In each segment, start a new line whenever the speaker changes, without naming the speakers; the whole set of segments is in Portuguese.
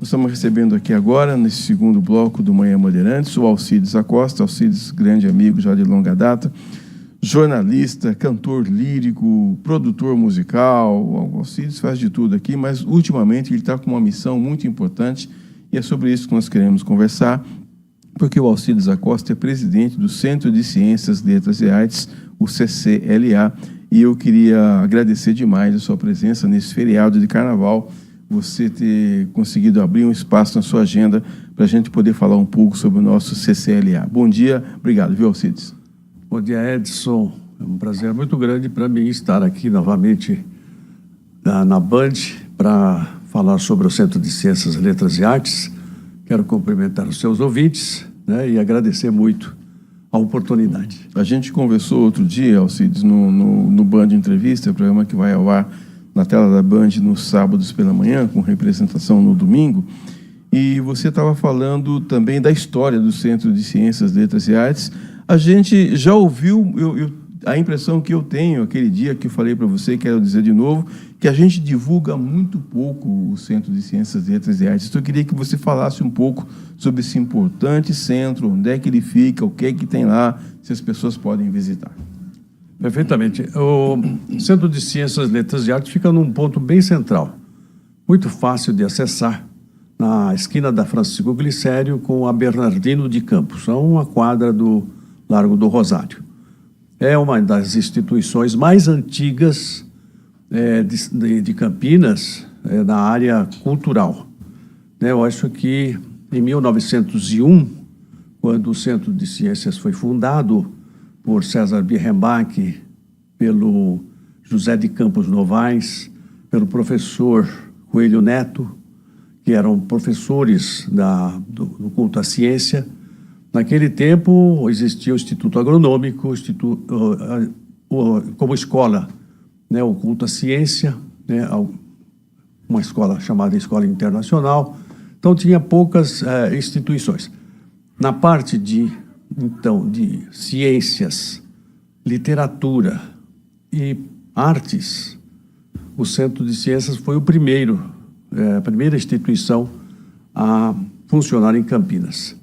Nós estamos recebendo aqui agora, nesse segundo bloco do Manhã Bandeirantes, o Alcides Acosta. Alcides, grande amigo já de longa data, jornalista, cantor lírico, produtor musical. O Alcides faz de tudo aqui, mas ultimamente ele está com uma missão muito importante e é sobre isso que nós queremos conversar, porque o Alcides Acosta é presidente do Centro de Ciências, Letras e Artes, o CCLA, e eu queria agradecer demais a sua presença nesse feriado de carnaval, você ter conseguido abrir um espaço na sua agenda para a gente poder falar um pouco sobre o nosso CCLA. Bom dia, obrigado, viu, Alcides?
Bom dia, Edson. É um prazer muito grande para mim estar aqui novamente na Band para falar sobre o Centro de Ciências, Letras e Artes. Quero cumprimentar os seus ouvintes, né, e agradecer muito a oportunidade.
A gente conversou outro dia, Alcides, no Band Entrevista, programa que vai ao ar na tela da Band nos sábados pela manhã, com representação no domingo, e você estava falando também da história do Centro de Ciências, Letras e Artes. A gente já ouviu, a impressão que eu tenho aquele dia que eu falei para você, quero dizer de novo, que a gente divulga muito pouco o Centro de Ciências, Letras e Artes. Então eu queria que você falasse um pouco sobre esse importante centro, onde é que ele fica, o que é que tem lá, se as pessoas podem visitar.
Perfeitamente. O Centro de Ciências, Letras e Artes fica num ponto bem central, muito fácil de acessar, na esquina da Francisco Glicério com a Bernardino de Campos, a uma quadra do Largo do Rosário. É uma das instituições mais antigas de Campinas, na área cultural. Eu acho que em 1901, quando o Centro de Ciências foi fundado por César Birrenbach, pelo José de Campos Novaes, pelo professor Coelho Neto, que eram professores do culto à ciência. Naquele tempo existia o Instituto Agronômico, como escola, né, o culto à ciência, né, uma escola chamada Escola Internacional. Então tinha poucas instituições. Na parte de ciências, literatura e artes, o Centro de Ciências foi a primeira instituição a funcionar em Campinas.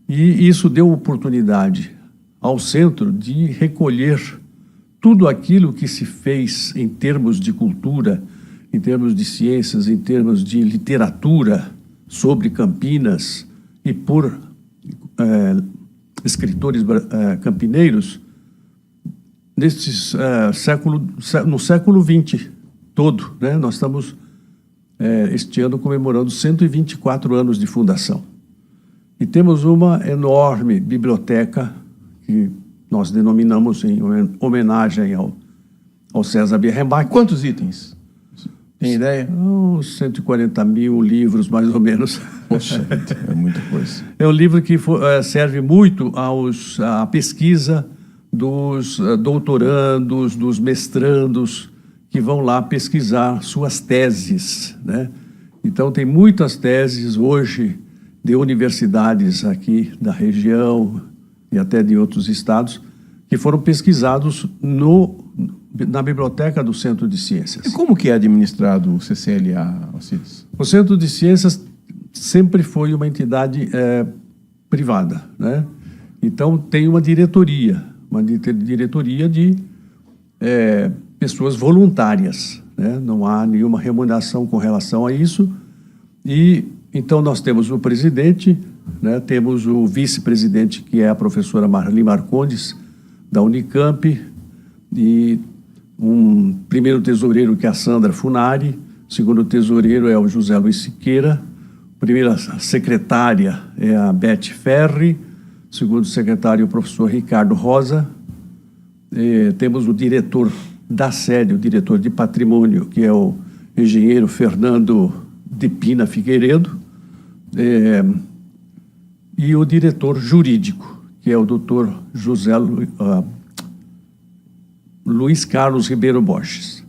E isso deu oportunidade ao centro de recolher tudo aquilo que se fez em termos de cultura, em termos de ciências, em termos de literatura sobre Campinas e por escritores campineiros no século XX todo, né? Nós estamos este ano comemorando 124 anos de fundação. E temos uma enorme biblioteca que nós denominamos em homenagem ao César Birrenbach.
Quantos itens? Tem ideia?
Uns 140 mil livros, mais ou menos.
Poxa, é muita coisa.
É um livro que serve muito à pesquisa dos doutorandos, dos mestrandos, que vão lá pesquisar suas teses, né? Então, tem muitas teses hoje de universidades aqui da região e até de outros estados que foram pesquisados na biblioteca do Centro de Ciências.
E como que é administrado o CCLA, Alcides?
O Centro de Ciências sempre foi uma entidade privada, né? Então, tem uma diretoria de pessoas voluntárias, né? Não há nenhuma remuneração com relação a isso. E então nós temos o presidente, né? Temos o vice-presidente, que é a professora Marli Marcondes, da Unicamp, e um primeiro tesoureiro, que é a Sandra Funari, o segundo tesoureiro é o José Luiz Siqueira, a primeira secretária é a Beth Ferri, o segundo secretário é o professor Ricardo Rosa, temos o diretor da sede, o diretor de patrimônio, que é o engenheiro Fernando de Pina Figueiredo, e o diretor jurídico, que é o doutor Luiz Carlos Ribeiro Borges.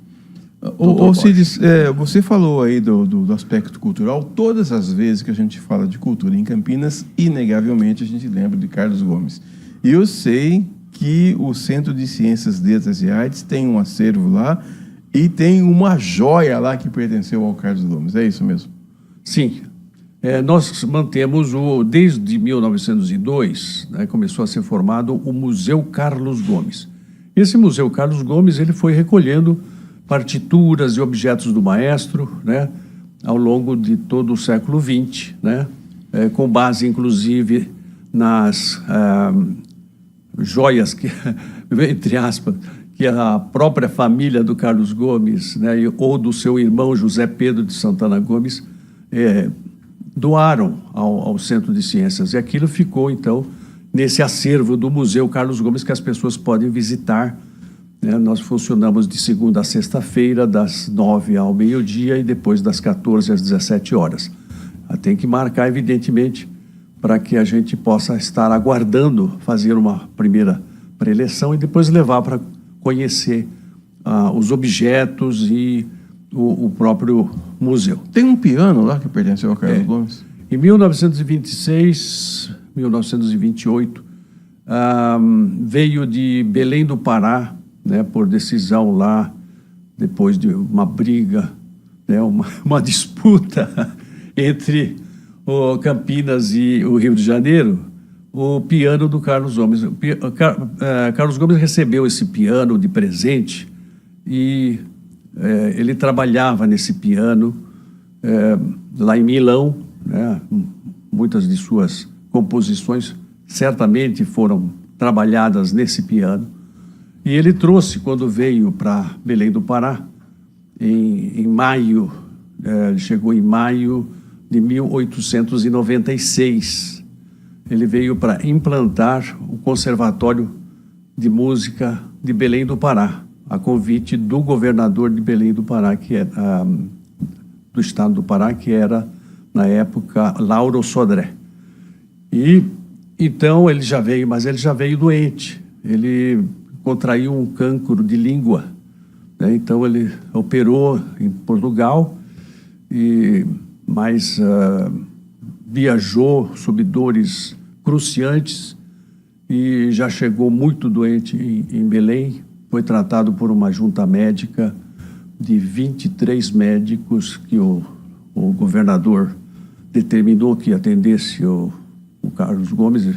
Alcides, você falou aí do aspecto cultural. Todas as vezes que a gente fala de cultura em Campinas, inegavelmente a gente lembra de Carlos Gomes. E eu sei que o Centro de Ciências, Letras e Artes tem um acervo lá e tem uma joia lá que pertenceu ao Carlos Gomes. É isso mesmo?
Sim. Nós mantemos, desde 1902, né, começou a ser formado o Museu Carlos Gomes. Esse Museu Carlos Gomes ele foi recolhendo partituras e objetos do maestro, né, ao longo de todo o século XX, né, com base, inclusive, nas joias, que, entre aspas, que a própria família do Carlos Gomes, né, ou do seu irmão José Pedro de Santana Gomes, doaram ao Centro de Ciências. E aquilo ficou, então, nesse acervo do Museu Carlos Gomes, que as pessoas podem visitar. Nós funcionamos de segunda a sexta-feira, das 9 ao meio-dia e depois das 14 às 17 horas. Tem que marcar, evidentemente, para que a gente possa estar aguardando fazer uma primeira preleção e depois levar para conhecer os objetos e o próprio museu.
Tem um piano lá que pertenceu ao Carlos Gomes?
Em 1926, 1928, veio de Belém do Pará, né, por decisão lá, depois de uma briga, né, uma disputa entre o Campinas e o Rio de Janeiro, o piano do Carlos Gomes. Carlos Gomes recebeu esse piano de presente e ele trabalhava nesse piano lá em Milão, né? Muitas de suas composições certamente foram trabalhadas nesse piano. E ele trouxe, quando veio para Belém do Pará, em maio, ele chegou em maio de 1896. Ele veio para implantar o Conservatório de Música de Belém do Pará, a convite do governador de Belém do Pará, que é do estado do Pará, que era, na época, Lauro Sodré. E então ele já veio, mas ele já veio doente. Ele contraiu um cancro de língua, né? Então ele operou em Portugal, mas viajou sob dores cruciantes e já chegou muito doente em Belém. Foi tratado por uma junta médica de 23 médicos que o governador determinou que atendesse o Carlos Gomes,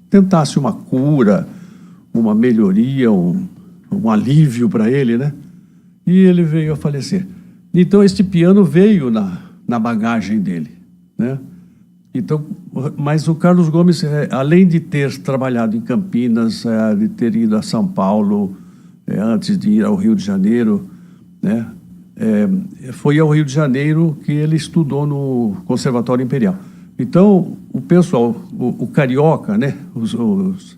tentasse uma cura, uma melhoria, um alívio para ele, né? E ele veio a falecer. Então, este piano veio na bagagem dele, né? Então, mas o Carlos Gomes, além de ter trabalhado em Campinas, de ter ido a São Paulo, antes de ir ao Rio de Janeiro, né? Foi ao Rio de Janeiro que ele estudou no Conservatório Imperial. Então, o pessoal, o carioca, né? Os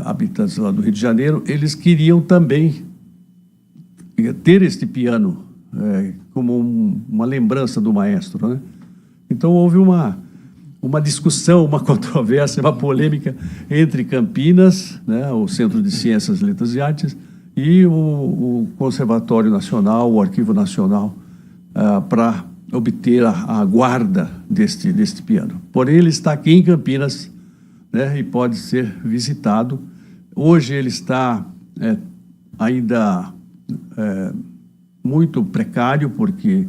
habitantes lá do Rio de Janeiro, eles queriam também ter este piano como uma lembrança do maestro, né? Então houve uma discussão, uma controvérsia, uma polêmica entre Campinas, né, o Centro de Ciências, Letras e Artes, e o Conservatório Nacional, o Arquivo Nacional, para obter a guarda deste piano. Porém, ele está aqui em Campinas, né, e pode ser visitado. Hoje ele está ainda muito precário, porque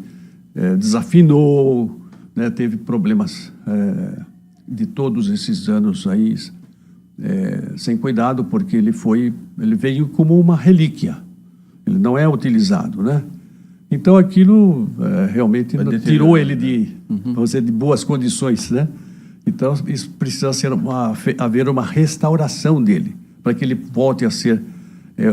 desafinou, né, teve problemas de todos esses anos aí, sem cuidado, porque ele veio como uma relíquia, ele não é utilizado, né? Então aquilo realmente tirou ele de boas condições, né? Então isso precisa haver uma restauração dele, para que ele volte a ser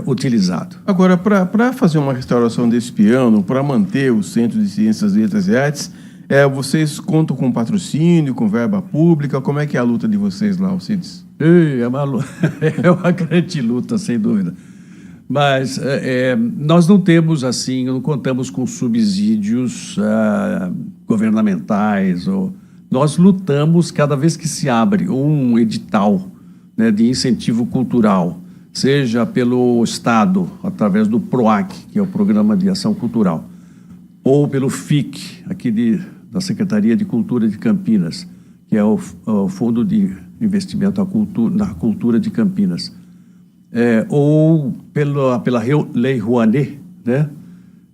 utilizado.
Agora, para fazer uma restauração desse piano, para manter o Centro de Ciências, Letras e Artes, vocês contam com patrocínio, com verba pública? Como é que é a luta de vocês lá, Alcides?
É uma grande luta, sem dúvida. Mas nós não temos, assim, não contamos com subsídios governamentais. Nós lutamos cada vez que se abre um edital, né, de incentivo cultural, seja pelo Estado, através do PROAC, que é o Programa de Ação Cultural, ou pelo FIC, aqui da Secretaria de Cultura de Campinas, que é o Fundo de Investimento na Cultura de Campinas, ou pela Lei Rouanet, né?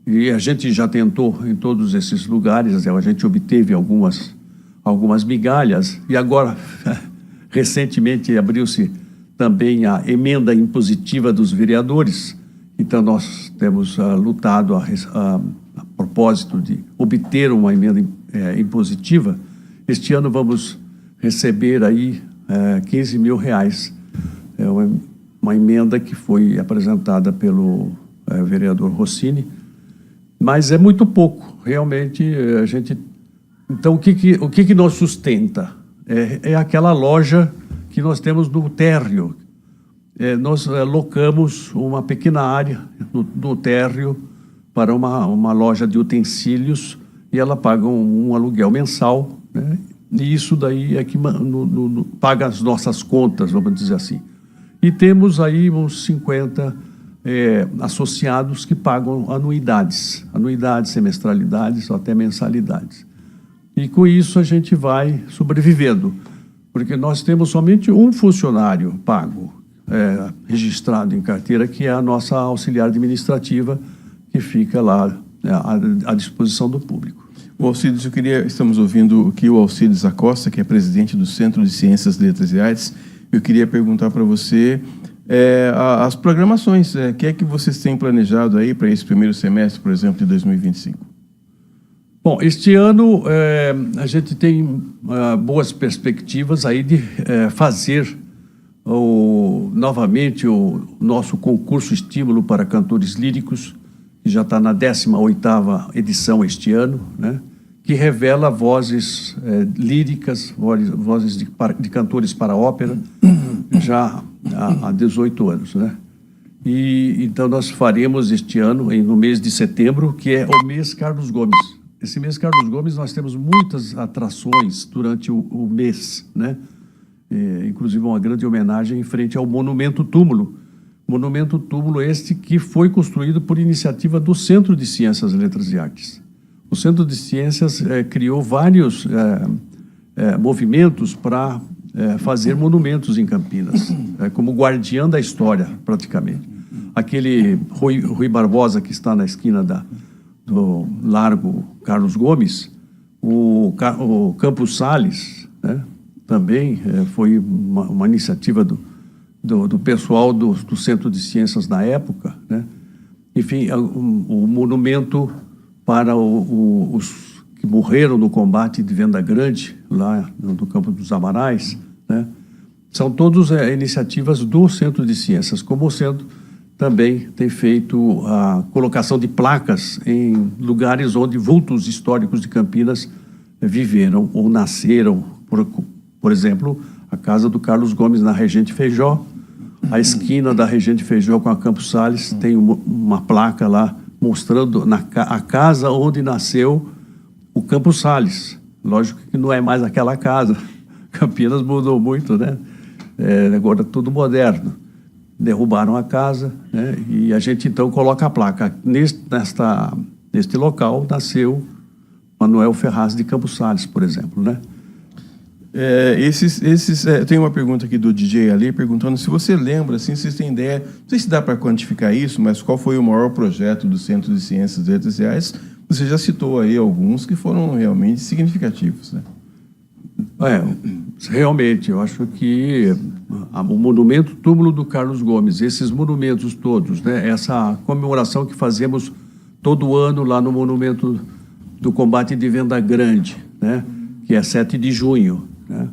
E a gente já tentou em todos esses lugares, a gente obteve algumas algumas migalhas, e agora, recentemente, abriu-se também a emenda impositiva dos vereadores. Então, nós temos lutado a propósito de obter uma emenda impositiva. Este ano vamos receber aí R$15 mil. É uma emenda que foi apresentada pelo vereador Rossini, mas é muito pouco, realmente. A gente... Então, o que nós sustenta? É aquela loja que nós temos no térreo. Nós locamos uma pequena área no térreo para uma loja de utensílios, e ela paga um aluguel mensal, né? E isso daí é que paga as nossas contas, vamos dizer assim. E temos aí uns 50 associados que pagam anuidades, semestralidades ou até mensalidades. E com isso a gente vai sobrevivendo, porque nós temos somente um funcionário pago, registrado em carteira, que é a nossa auxiliar administrativa, que fica lá à disposição do público.
O Alcides, estamos ouvindo aqui o Alcides Acosta, que é presidente do Centro de Ciências, Letras e Artes. Eu queria perguntar para você as programações, o que é que vocês têm planejado aí para esse primeiro semestre, por exemplo, de 2025?
Bom, este ano a gente tem boas perspectivas aí de fazer novamente o nosso concurso estímulo para cantores líricos, que já está na 18ª edição este ano, né? Que revela vozes líricas, vozes de cantores para ópera, já há 18 anos, né? E então nós faremos este ano, no mês de setembro, que é o mês Carlos Gomes. Esse mês Carlos Gomes nós temos muitas atrações durante o mês, né? Inclusive uma grande homenagem em frente ao Monumento Túmulo. Monumento Túmulo este que foi construído por iniciativa do Centro de Ciências, Letras e Artes. O Centro de Ciências criou vários movimentos para fazer monumentos em Campinas, como guardiã da história, praticamente. Aquele Rui Barbosa, que está na esquina do Largo Carlos Gomes, o Campos Sales, né? Também foi uma iniciativa do pessoal do Centro de Ciências na época, né? Enfim, o monumento para os que morreram no combate de Venda Grande, lá no Campo dos Amarais, né? São todas iniciativas do Centro de Ciências, como o Centro também tem feito a colocação de placas em lugares onde vultos históricos de Campinas viveram ou nasceram. Por exemplo, a casa do Carlos Gomes na Regente Feijó, a esquina da Regente Feijó com a Campos Sales tem uma placa lá mostrando a casa onde nasceu o Campos Sales. Lógico que não é mais aquela casa. Campinas mudou muito, né? Agora tudo moderno. Derrubaram a casa, né? E a gente então coloca a placa. Neste local nasceu Manuel Ferraz de Campos Sales, por exemplo, né?
Tem uma pergunta aqui do DJ Ali perguntando se você lembra, assim, se vocês têm ideia, não sei se dá para quantificar isso, mas qual foi o maior projeto do Centro de Ciências, Letras e Artes? Você já citou aí alguns que foram realmente significativos, né?
Realmente, eu acho que o Monumento Túmulo do Carlos Gomes, esses monumentos todos, né? Essa comemoração que fazemos todo ano lá no Monumento do Combate de Venda Grande, né? Que é 7 de junho, né?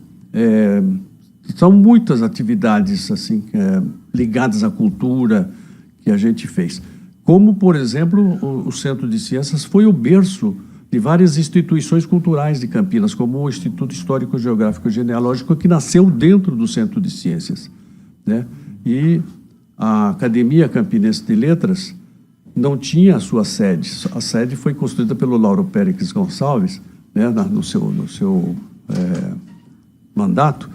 São muitas atividades assim, ligadas à cultura que a gente fez. Como, por exemplo, o Centro de Ciências foi o berço de várias instituições culturais de Campinas, como o Instituto Histórico Geográfico Genealógico, que nasceu dentro do Centro de Ciências, né? E a Academia Campinense de Letras não tinha a sua sede. A sede foi construída pelo Lauro Pérez Gonçalves, né, no seu mandato,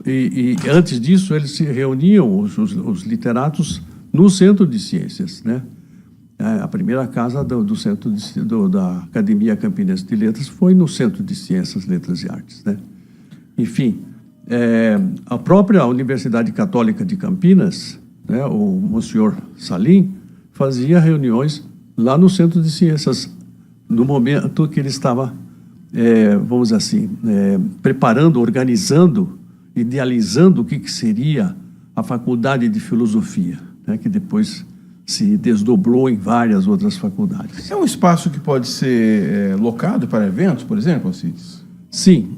e antes disso eles se reuniam, os literatos, no Centro de Ciências, né? A primeira casa do Centro da Academia Campinense de Letras foi no Centro de Ciências, Letras e Artes, né? Enfim, a própria Universidade Católica de Campinas, né, o Monsenhor Salim, fazia reuniões lá no Centro de Ciências, no momento que ele estava vamos dizer assim, preparando, organizando, idealizando o que seria a Faculdade de Filosofia, né, que depois se desdobrou em várias outras faculdades.
É um espaço que pode ser locado para eventos, por exemplo, Alcides?
Sim,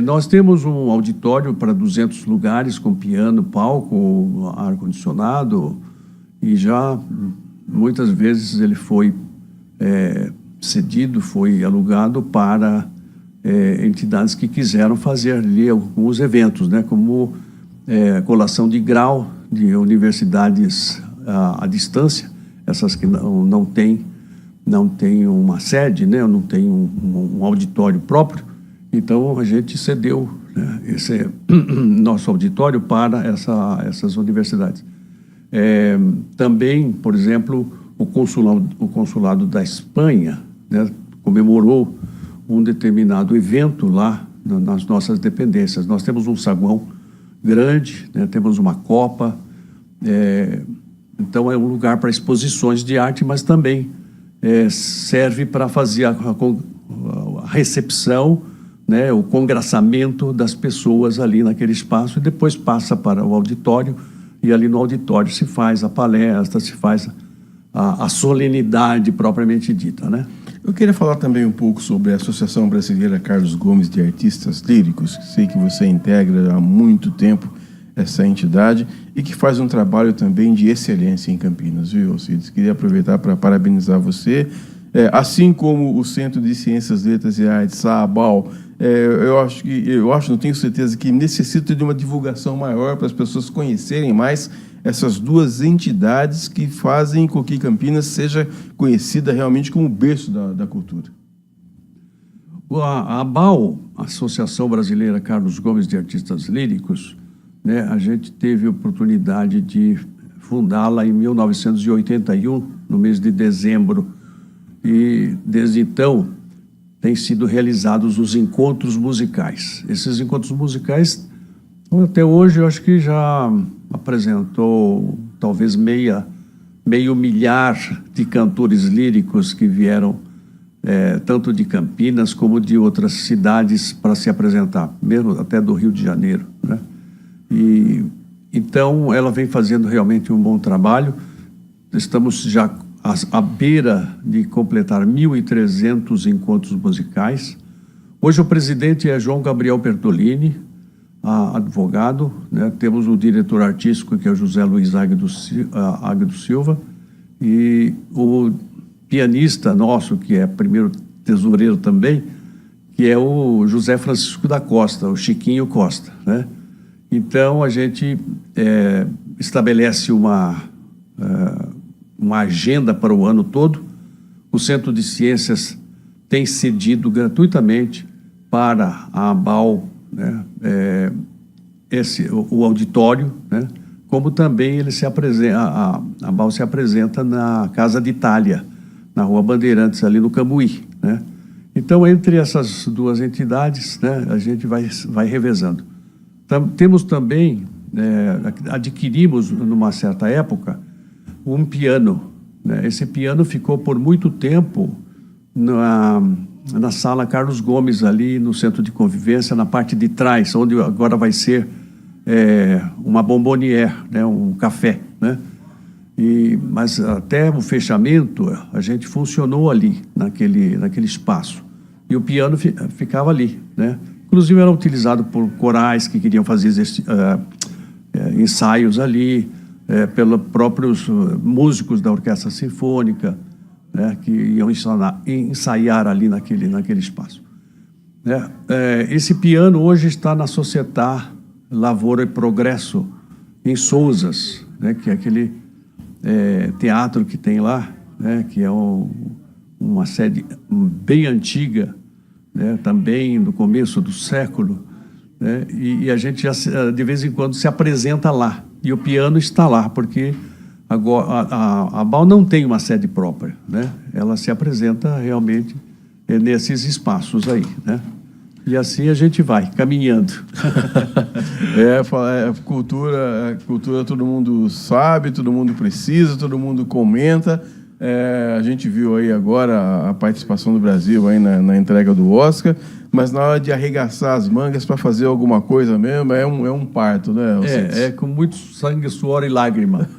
nós temos um auditório para 200 lugares, com piano, palco, ar-condicionado, e já muitas vezes ele foi cedido, foi alugado para entidades que quiseram fazer ali alguns eventos, né, como colação de grau de universidades à distância, essas que não têm uma sede, né, não tem um auditório próprio. Então, a gente cedeu, né, esse nosso auditório para essas universidades. Também, por exemplo, o consulado da Espanha, né, comemorou um determinado evento lá nas nossas dependências. Nós temos um saguão grande, né, temos uma copa, então é um lugar para exposições de arte, mas também serve para fazer a recepção, né, o congraçamento das pessoas ali naquele espaço, e depois passa para o auditório, e ali no auditório se faz a palestra, se faz a solenidade propriamente dita, né?
Eu queria falar também um pouco sobre a Associação Brasileira Carlos Gomes de Artistas Líricos, que sei que você integra há muito tempo essa entidade e que faz um trabalho também de excelência em Campinas, viu, Alcides? Queria aproveitar para parabenizar você, assim como o Centro de Ciências, Letras e Artes, a ABAL. Não tenho certeza que necessita de uma divulgação maior para as pessoas conhecerem mais essas duas entidades que fazem com que Campinas seja conhecida realmente como o berço da cultura.
A ABAL, Associação Brasileira Carlos Gomes de Artistas Líricos, né, a gente teve a oportunidade de fundá-la em 1981, no mês de dezembro, e desde então têm sido realizados os encontros musicais. Esses encontros musicais, até hoje, eu acho que já apresentou talvez meio milhar de cantores líricos que vieram tanto de Campinas como de outras cidades para se apresentar, mesmo até do Rio de Janeiro, né? E então ela vem fazendo realmente um bom trabalho. Estamos já à beira de completar 1.300 encontros musicais. Hoje o presidente é João Gabriel Bertolini, advogado, né? Temos o diretor artístico, que é o José Luiz Águido Silva, e o pianista nosso, que é primeiro tesoureiro também, que é o José Francisco da Costa, o Chiquinho Costa, né? Então a gente estabelece uma agenda para o ano todo. O Centro de Ciências tem cedido gratuitamente para a ABAL, né, o auditório, né, como também ele se apresenta, a ABAL se apresenta na Casa de Itália, na Rua Bandeirantes, ali no Cambuí, né? Então, entre essas duas entidades, né, a gente vai revezando. Temos também, adquirimos numa certa época, um piano, né? Esse piano ficou por muito tempo na sala Carlos Gomes, ali no Centro de Convivência, na parte de trás, onde agora vai ser uma bombonière, né, um café, né? Mas até o fechamento, a gente funcionou ali, naquele espaço. E o piano ficava ali, né? Inclusive era utilizado por corais que queriam fazer ensaios ali, pelos próprios músicos da Orquestra Sinfônica, né, que iam ensaiar ali naquele espaço. Esse piano hoje está na Società Lavoro e Progresso, em Sousas, né, que é aquele teatro que tem lá, né, que é uma sede bem antiga, né, também no começo do século, né, e a gente já de vez em quando se apresenta lá, e o piano está lá, porque agora a ABAL não tem uma sede própria, né? Ela se apresenta realmente nesses espaços aí, né? E assim a gente vai, caminhando.
Cultura todo mundo sabe, todo mundo precisa, todo mundo comenta. A gente viu aí agora a participação do Brasil aí na entrega do Oscar. mas na hora de arregaçar as mangas para fazer alguma coisa mesmo, é um parto, né, Alcides?
É com muito sangue, suor e lágrima.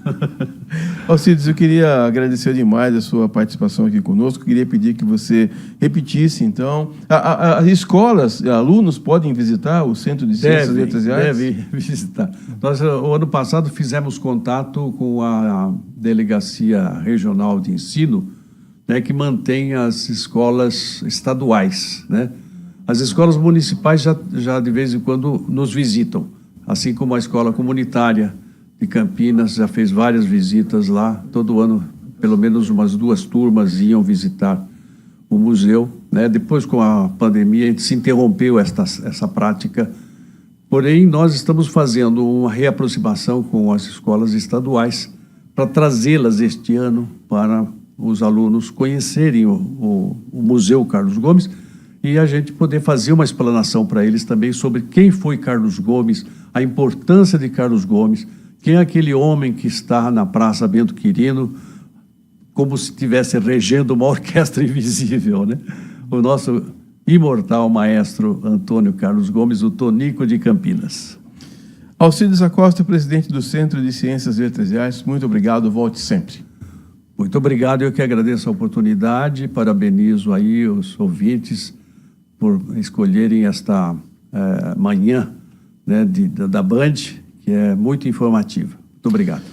Alcides, eu queria agradecer demais a sua participação aqui conosco. Queria pedir que você repetisse, então. As escolas, alunos podem visitar o Centro de Ciências e Letras e Artes?
Deve visitar. Nós, o ano passado, fizemos contato com a Delegacia Regional de Ensino, né, que mantém as escolas estaduais, né? As escolas municipais já de vez em quando nos visitam, assim como a escola comunitária de Campinas já fez várias visitas lá. Todo ano, pelo menos umas 2 turmas iam visitar o museu, né? Depois, com a pandemia, a gente se interrompeu essa prática. Porém, nós estamos fazendo uma reaproximação com as escolas estaduais para trazê-las este ano para os alunos conhecerem o Museu Carlos Gomes e a gente poder fazer uma explanação para eles também sobre quem foi Carlos Gomes, a importância de Carlos Gomes, quem é aquele homem que está na Praça Bento Quirino como se estivesse regendo uma orquestra invisível, né? O nosso imortal maestro Antônio Carlos Gomes, o Tonico de Campinas.
Alcides Acosta, presidente do Centro de Ciências, Letras e Artes, muito obrigado, volte sempre.
Muito obrigado, eu que agradeço a oportunidade, parabenizo aí os ouvintes por escolherem esta manhã, né, da Band, que é muito informativa. Muito obrigado.